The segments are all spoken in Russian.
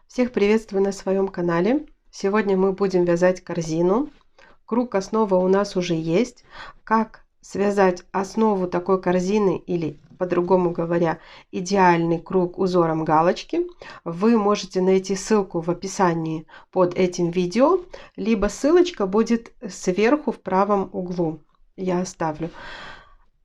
Всех приветствую на своем канале. Сегодня мы будем вязать корзину. Круг основы у нас уже есть. Как связать основу такой корзины, или по-другому говоря, идеальный круг узором галочки, вы можете найти ссылку в описании под этим видео, либо ссылочка будет сверху в правом углу. Я оставлю.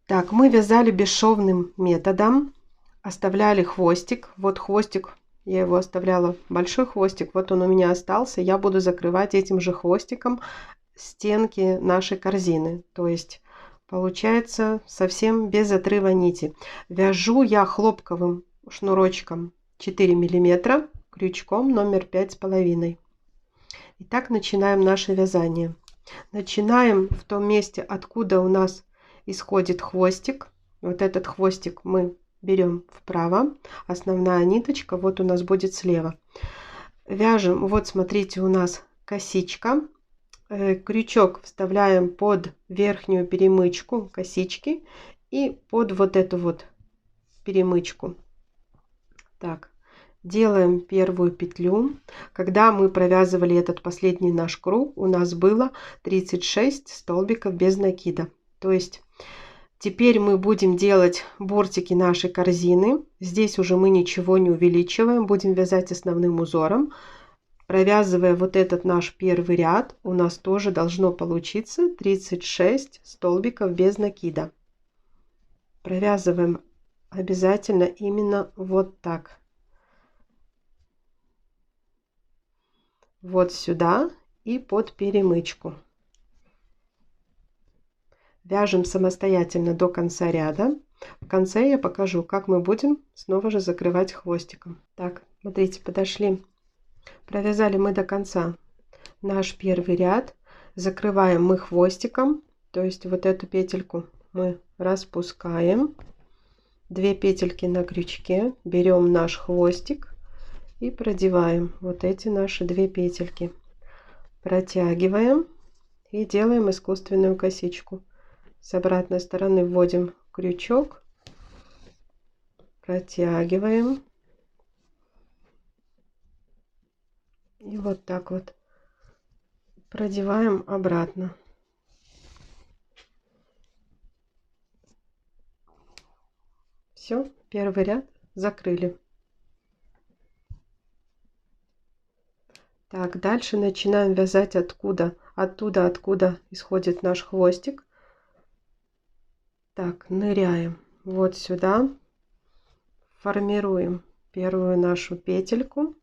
Так, мы вязали бесшовным методом. Оставляли хвостик. Вот хвостик. Я его оставляла, большой хвостик, вот он у меня остался. Я буду закрывать этим же хвостиком стенки нашей корзины. То есть получается совсем без отрыва нити. Вяжу я хлопковым шнурочком 4 миллиметра, крючком номер 5,5. Итак, начинаем наше вязание. Начинаем в том месте, откуда у нас исходит хвостик. Вот этот хвостик мы берем вправо, основная ниточка вот у нас будет слева. Вяжем, вот смотрите, у нас косичка, крючок вставляем под верхнюю перемычку косички и под вот эту вот перемычку. Так, делаем первую петлю. Когда мы провязывали этот последний наш круг, у нас было 36 столбиков без накида. То есть теперь мы будем делать бортики нашей корзины. Здесь уже мы ничего не увеличиваем. Будем вязать основным узором. Провязывая вот этот наш первый ряд, у нас тоже должно получиться 36 столбиков без накида. Провязываем обязательно именно вот так. Вот сюда и под перемычку. Вяжем самостоятельно до конца ряда. В конце я покажу, как мы будем снова же закрывать хвостиком. Так, смотрите, подошли. Провязали мы до конца наш первый ряд. Закрываем мы хвостиком. То есть вот эту петельку мы распускаем. 2 петельки на крючке. Берем наш хвостик и продеваем вот эти наши 2 петельки. Протягиваем и делаем искусственную косичку. С обратной стороны вводим крючок, протягиваем и вот так вот продеваем обратно. Все, первый ряд закрыли. Так, дальше начинаем вязать оттуда, откуда исходит наш хвостик. Так, ныряем вот сюда, формируем первую нашу петельку.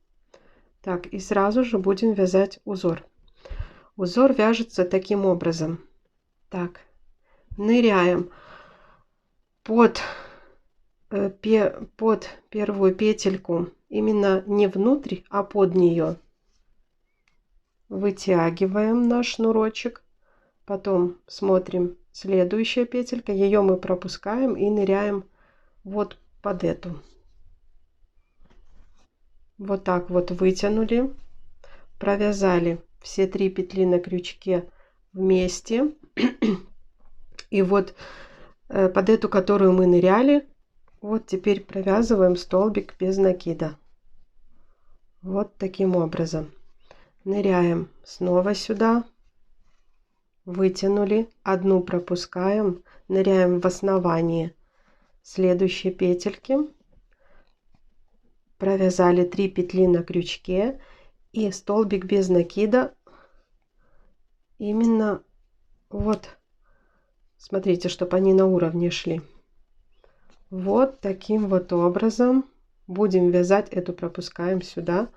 Так, и сразу же будем вязать узор. Узор вяжется таким образом. Так, ныряем под первую петельку, именно не внутрь, а под нее. Вытягиваем наш шнурочек. Потом смотрим, следующая петелька, ее мы пропускаем и ныряем вот под эту. Вот так вот вытянули, провязали все 3 петли на крючке вместе. И вот под эту, которую мы ныряли, вот теперь провязываем столбик без накида. Вот таким образом. Ныряем снова сюда. Вытянули, одну пропускаем, ныряем в основание следующей петельки, провязали 3 петли на крючке и столбик без накида именно вот, смотрите, чтобы они на уровне шли. Вот таким вот образом будем вязать, эту пропускаем сюда,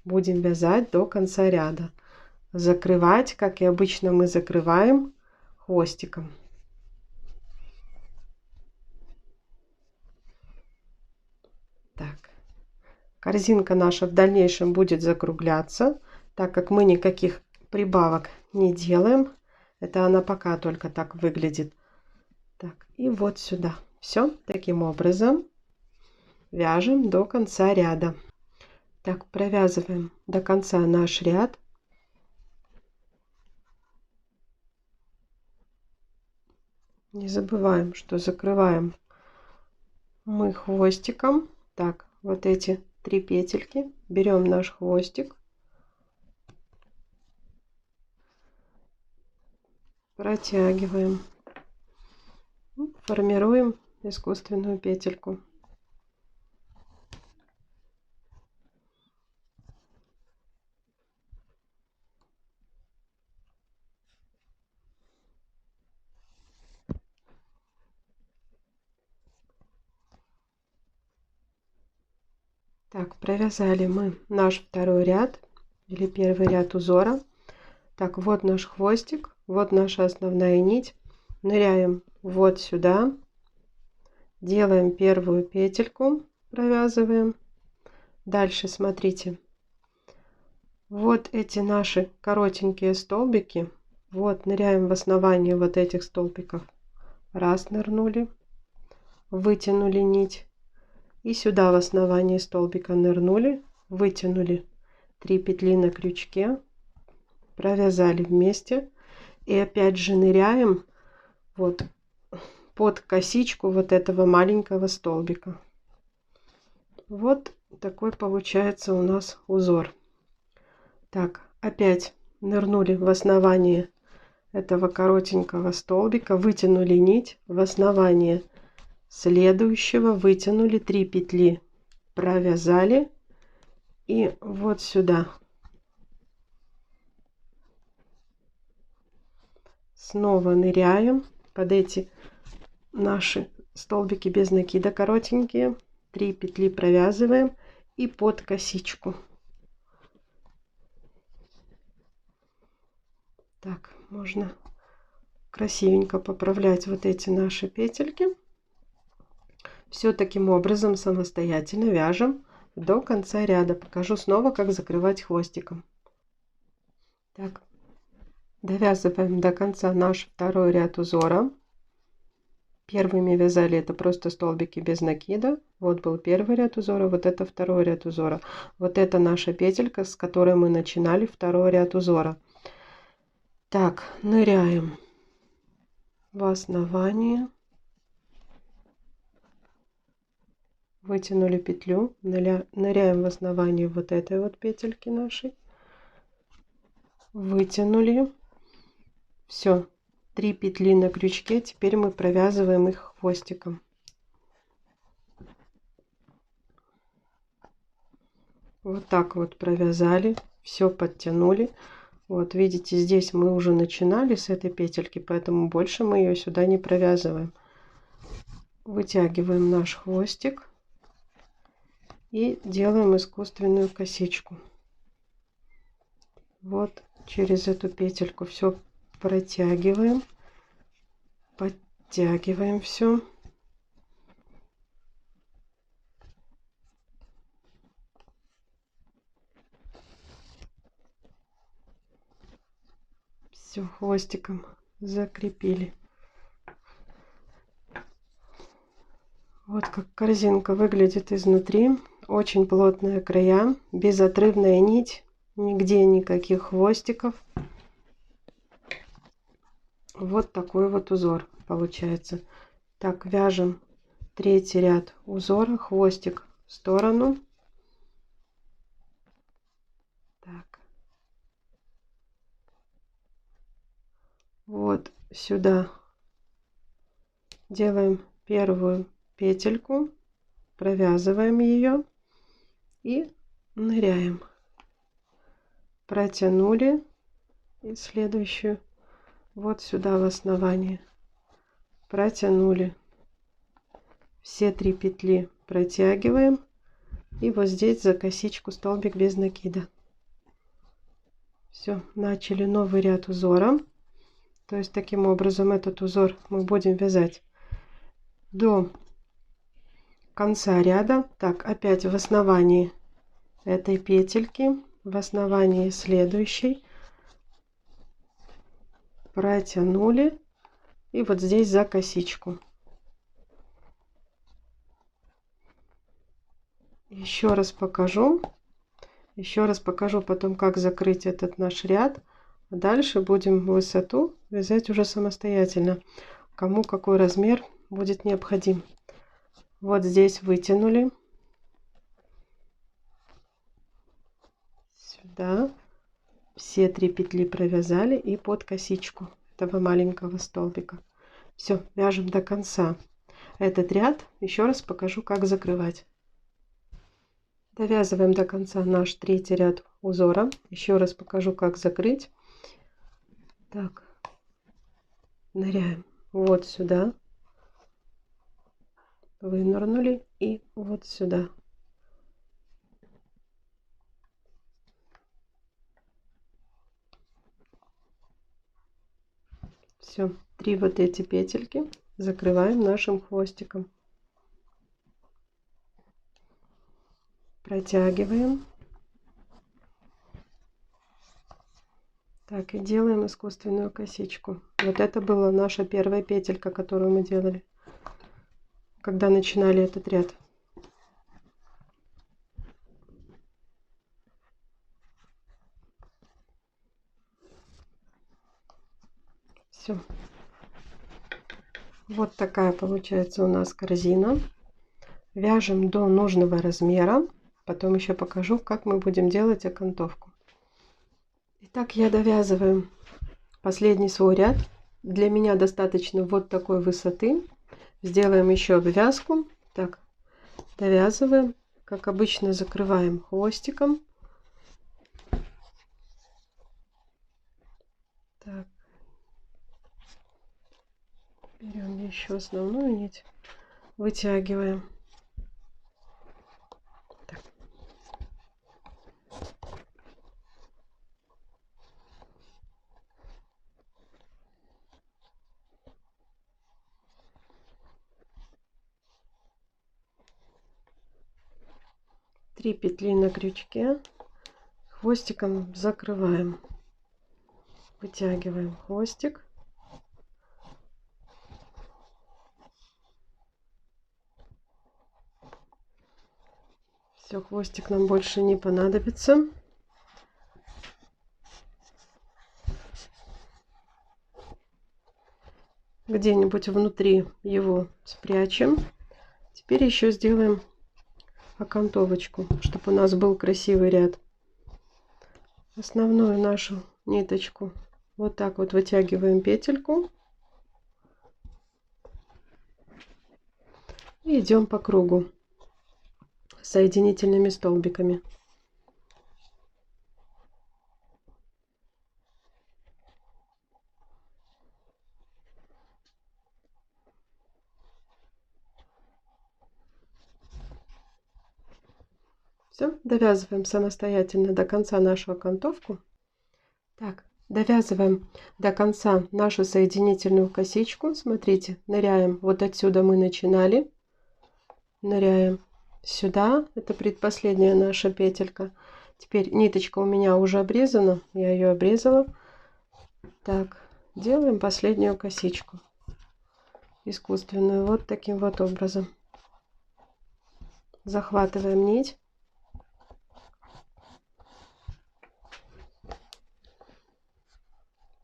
будем вязать до конца ряда. Закрывать, как и обычно мы закрываем, хвостиком. Так, корзинка наша в дальнейшем будет закругляться, так как мы никаких прибавок не делаем. Это она пока только так выглядит. Так, и вот сюда. Все, таким образом вяжем до конца ряда. Так, провязываем до конца наш ряд. Не забываем, что закрываем мы хвостиком. Так, вот эти 3 петельки, берем наш хвостик, протягиваем, формируем искусственную петельку. Так, провязали мы наш второй ряд или первый ряд узора. Так, вот наш хвостик, вот наша основная нить. Ныряем вот сюда, делаем первую петельку, провязываем. Дальше смотрите, вот эти наши коротенькие столбики, вот ныряем в основание вот этих столбиков. Раз, нырнули, вытянули нить. И сюда в основании столбика нырнули, вытянули 3 петли на крючке, провязали вместе. И опять же ныряем вот под косичку вот этого маленького столбика. Вот такой получается у нас узор. Так, опять нырнули в основание этого коротенького столбика, вытянули нить, в основание следующего вытянули 3 петли, провязали и вот сюда снова ныряем под эти наши столбики без накида коротенькие, 3 петли провязываем и под косичку. Так, можно красивенько поправлять вот эти наши петельки. Все таким образом самостоятельно вяжем до конца ряда. Покажу снова, как закрывать хвостиком. Так, довязываем до конца наш второй ряд узора. Первыми вязали это просто столбики без накида. Вот был первый ряд узора, вот это второй ряд узора. Вот это наша петелька, с которой мы начинали второй ряд узора. Так, ныряем в основание. Вытянули петлю, ныряем в основание вот этой вот петельки нашей, вытянули, все, 3 петли на крючке, теперь мы провязываем их хвостиком. Вот так вот провязали, все подтянули. Вот видите, здесь мы уже начинали с этой петельки, поэтому больше мы ее сюда не провязываем. Вытягиваем наш хвостик и делаем искусственную косичку. Вот через эту петельку все протягиваем, подтягиваем все. Все, хвостиком закрепили. Вот как корзинка выглядит изнутри. Очень плотные края, безотрывная нить, нигде никаких хвостиков. Вот такой вот узор получается. Так, вяжем третий ряд узора, хвостик в сторону. Так. Вот сюда делаем первую петельку, провязываем ее и ныряем. Протянули и следующую вот сюда в основание протянули. Все 3 петли протягиваем и вот здесь за косичку столбик без накида. Все, начали новый ряд узора. То есть таким образом этот узор мы будем вязать до конца ряда. Так, опять в основании этой петельки, в основании следующей протянули и вот здесь за косичку. Еще раз покажу потом, как закрыть этот наш ряд. Дальше будем высоту вязать уже самостоятельно, кому какой размер будет необходим. Вот здесь вытянули, сюда. Все 3 петли провязали и под косичку этого маленького столбика. Все, вяжем до конца этот ряд. Еще раз покажу, как закрывать. Довязываем до конца наш 3-й ряд узора. Еще раз покажу, как закрыть. Так, ныряем вот сюда, вынырнули и вот сюда. Все, 3 вот эти петельки закрываем нашим хвостиком. Протягиваем. Так, и делаем искусственную косичку. Вот это была наша первая петелька, которую мы делали, когда начинали этот ряд. Все. Вот такая получается у нас корзина. Вяжем до нужного размера. Потом еще покажу, как мы будем делать окантовку. Итак, я довязываю последний свой ряд. Для меня достаточно вот такой высоты. Сделаем еще обвязку. Так, довязываем. Как обычно, закрываем хвостиком. Так. Берем еще основную нить, вытягиваем. Так. Три петли на крючке, хвостиком закрываем, вытягиваем хвостик. Все, хвостик нам больше не понадобится. Где-нибудь внутри его спрячем. Теперь еще сделаем окантовочку, чтобы у нас был красивый ряд. Основную нашу ниточку вот так вот вытягиваем петельку и идем по кругу соединительными столбиками. Все, довязываем самостоятельно до конца нашу окантовку. Так, довязываем до конца нашу соединительную косичку. Смотрите, ныряем, вот отсюда мы начинали, ныряем сюда, это предпоследняя наша петелька. Теперь ниточка у меня уже обрезана, я ее обрезала. Так, делаем последнюю косичку искусственную вот таким вот образом. Захватываем нить.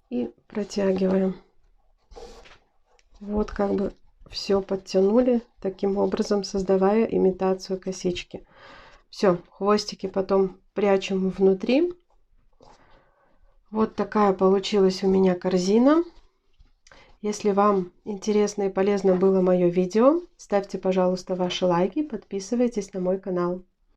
И протягиваем. Вот как бы все подтянули, таким образом создавая имитацию косички. Все, хвостики потом прячем внутри. Вот такая получилась у меня корзина. Если вам интересно и полезно было мое видео, ставьте, пожалуйста, ваши лайки, подписывайтесь на мой канал.